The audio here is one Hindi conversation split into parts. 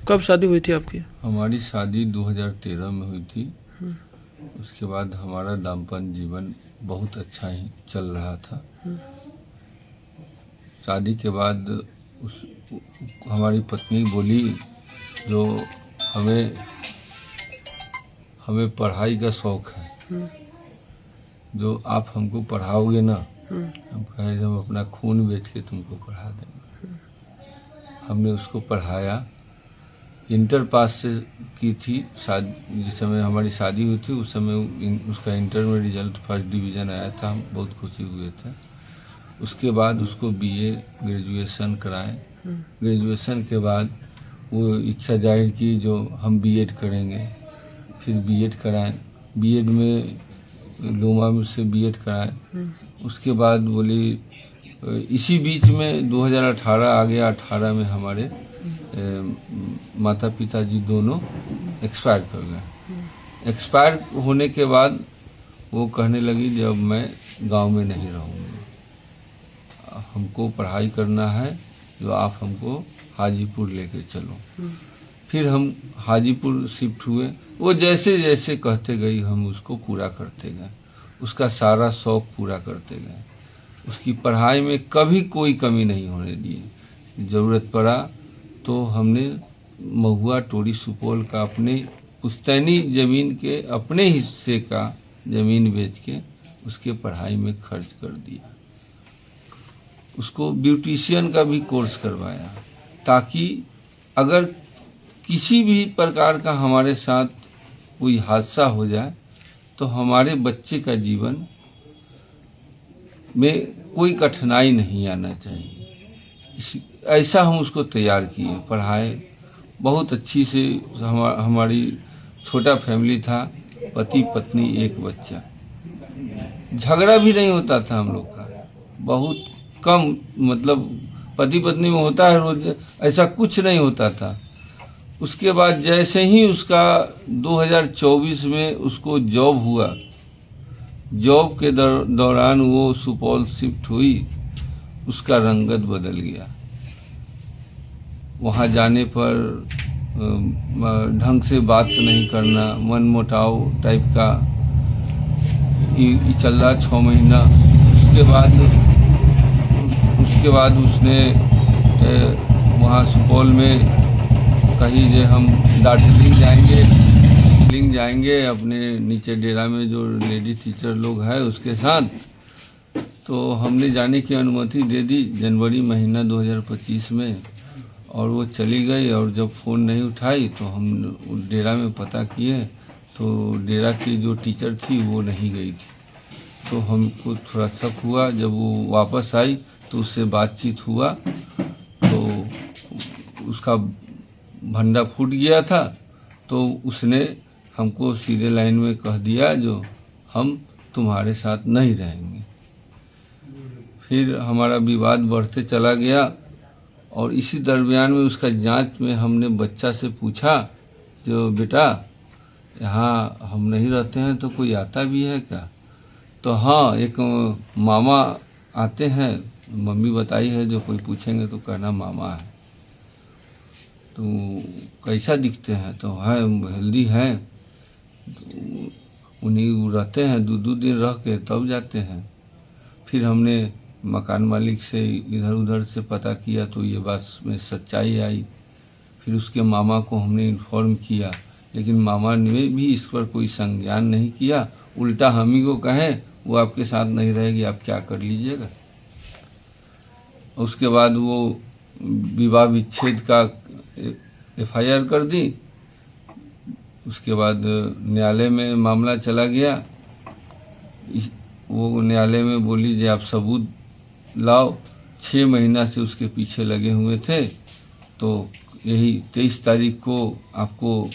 कब शादी हुई थी आपकी? हमारी शादी 2013 में हुई थी। उसके बाद हमारा दाम्पत्य जीवन बहुत अच्छा ही चल रहा था। शादी के बाद हमारी पत्नी बोली, जो हमें पढ़ाई का शौक़ है, जो आप हमको पढ़ाओगे ना। हम कहे हम अपना खून बेच के तुमको पढ़ा देंगे। हमने उसको पढ़ाया। इंटर पास से की थी शादी। जिस समय हमारी शादी हुई थी उस समय उसका इंटर में रिजल्ट फर्स्ट डिवीज़न आया था। हम बहुत खुशी हुए थे। उसके बाद उसको बीए ग्रेजुएशन कराए। ग्रेजुएशन के बाद वो इच्छा जाहिर की जो हम बीएड करेंगे। फिर बीएड कराएं। बीएड में लोमा में से बीएड कराएं। उसके बाद बोली, इसी बीच में 2018 आ गया। 18 में हमारे माता पिता जी दोनों एक्सपायर कर गए। एक्सपायर होने के बाद वो कहने लगी, जब मैं गांव में नहीं रहूँगी, हमको पढ़ाई करना है, जो आप हमको हाजीपुर लेके चलो। फिर हम हाजीपुर शिफ्ट हुए। वो जैसे जैसे कहते गई हम उसको पूरा करते गए। उसका सारा शौक़ पूरा करते गए। उसकी पढ़ाई में कभी कोई कमी नहीं होने दी। ज़रूरत पड़ा तो हमने महुआ टोरी सुपौल का अपने पुश्तैनी ज़मीन के अपने हिस्से का ज़मीन बेच के उसके पढ़ाई में खर्च कर दिया। उसको ब्यूटिशियन का भी कोर्स करवाया, ताकि अगर किसी भी प्रकार का हमारे साथ कोई हादसा हो जाए तो हमारे बच्चे का जीवन में कोई कठिनाई नहीं आना चाहिए। ऐसा हम उसको तैयार किए, पढ़ाए बहुत अच्छी से। हमारी छोटा फैमिली था, पति पत्नी एक बच्चा। झगड़ा भी नहीं होता था हम लोग का, बहुत कम। मतलब पति पत्नी में होता है रोज, ऐसा कुछ नहीं होता था। उसके बाद जैसे ही उसका 2024 में उसको जॉब हुआ, जॉब के दौरान वो सुपौल शिफ्ट हुई, उसका रंगत बदल गया। वहाँ जाने पर ढंग से बात नहीं करना, मनमुटाव टाइप का चल रहा 6 महीना। उसके बाद उसने वहाँ सुपौल में कहीं जे हम दार्जिलिंग जाएंगे अपने नीचे डेरा में जो लेडी टीचर लोग हैं उसके साथ। तो हमने जाने की अनुमति दे दी जनवरी महीना 2025 में, और वो चली गई। और जब फ़ोन नहीं उठाई तो हम डेरा में पता किए तो डेरा की जो टीचर थी वो नहीं गई थी। तो हमको थोड़ा शक हुआ। जब वो वापस आई तो उससे बातचीत हुआ तो उसका भंडा फूट गया था। तो उसने हमको सीधे लाइन में कह दिया, जो हम तुम्हारे साथ नहीं रहेंगे। फिर हमारा विवाद बढ़ते चला गया। और इसी दरमियान में उसका जांच में हमने बच्चा से पूछा, जो बेटा यहाँ हम नहीं रहते हैं तो कोई आता भी है क्या? तो हाँ, एक मामा आते हैं, मम्मी बताई है, जो कोई पूछेंगे तो कहना मामा है। तो कैसा दिखते हैं? तो है हेल्दी हैं। उन्हीं रहते हैं, 2 दिन रह के तब जाते हैं। फिर हमने मकान मालिक से इधर उधर से पता किया तो ये बात में सच्चाई आई। फिर उसके मामा को हमने इन्फॉर्म किया, लेकिन मामा ने भी इस पर कोई संज्ञान नहीं किया। उल्टा हम ही को कहें वो आपके साथ नहीं रहेगी, आप क्या कर लीजिएगा। उसके बाद वो विवाह विच्छेद का FIR कर दी। उसके बाद न्यायालय में मामला चला गया। वो न्यायालय में बोली, जो आप सबूत लाओ। 6 महीना से उसके पीछे लगे हुए थे। तो यही 23 तारीख को आपको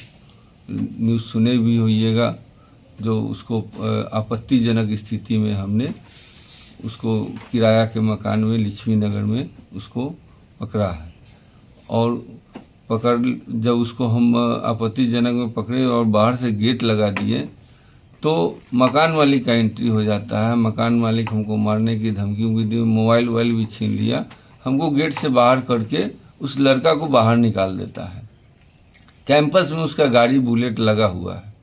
न्यूज़ सुने भी होइएगा, जो उसको आपत्तिजनक स्थिति में हमने उसको किराया के मकान में लक्ष्मी नगर में उसको पकड़ा है। और जब उसको हम आपत्तिजनक में पकड़े और बाहर से गेट लगा दिए तो मकान मालिक का एंट्री हो जाता है। मकान मालिक हमको मारने की धमकी दी, मोबाइल भी छीन लिया। हमको गेट से बाहर करके उस लड़का को बाहर निकाल देता है। कैंपस में उसका गाड़ी बुलेट लगा हुआ है,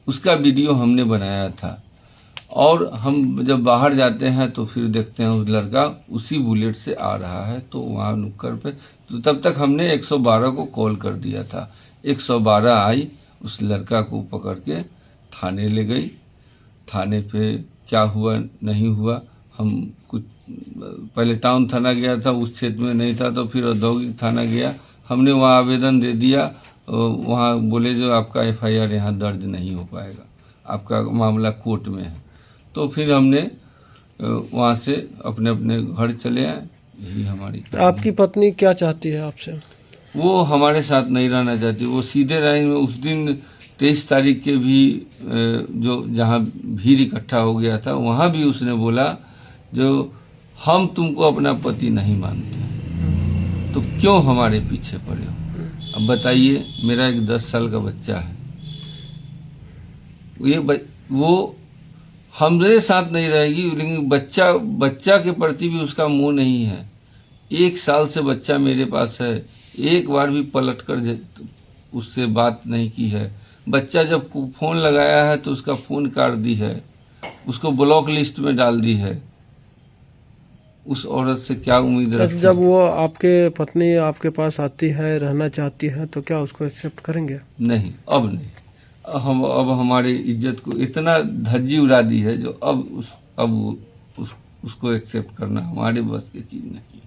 उसका वीडियो हमने बनाया था। और हम जब बाहर जाते हैं तो फिर देखते हैं उस लड़का उसी बुलेट से आ रहा है। तो वहाँ नुक्कड़ पे, तो तब तक हमने 112 को कॉल कर दिया था। 112 आई, उस लड़का को पकड़ के थाने ले गई। थाने पे क्या हुआ नहीं हुआ, हम कुछ पहले टाउन थाना गया था, उस क्षेत्र में नहीं था, तो फिर औद्योगिक थाना गया। हमने वहाँ आवेदन दे दिया। वहाँ बोले जो आपका FIR यहाँ दर्ज नहीं हो पाएगा, आपका मामला कोर्ट में है। तो फिर हमने वहाँ से अपने अपने घर चले आए। यही हमारी आपकी पत्नी क्या चाहती है आपसे? वो हमारे साथ नहीं रहना चाहती। वो सीधे लाइन में उस दिन 23 तारीख के भी जो जहाँ भीड़ इकट्ठा हो गया था, वहाँ भी उसने बोला जो हम तुमको अपना पति नहीं मानते, तो क्यों हमारे पीछे पड़े हो। अब बताइए, मेरा एक 10 साल का बच्चा है, वो हमारे साथ नहीं रहेगी, लेकिन बच्चा के प्रति भी उसका मोह नहीं है। 1 साल से बच्चा मेरे पास है, एक बार भी पलट कर उससे बात नहीं की है। बच्चा जब फ़ोन लगाया है तो उसका फ़ोन काट दी है, उसको ब्लॉक लिस्ट में डाल दी है। उस औरत से क्या उम्मीद रखें। जब वो आपके पत्नी आपके पास आती है, रहना चाहती है, तो क्या उसको एक्सेप्ट करेंगे? नहीं, अब नहीं। अब हमारी इज्जत को इतना धज्जी उड़ा दी है जो अब उसको एक्सेप्ट करना हमारे बस की चीज़ नहीं है।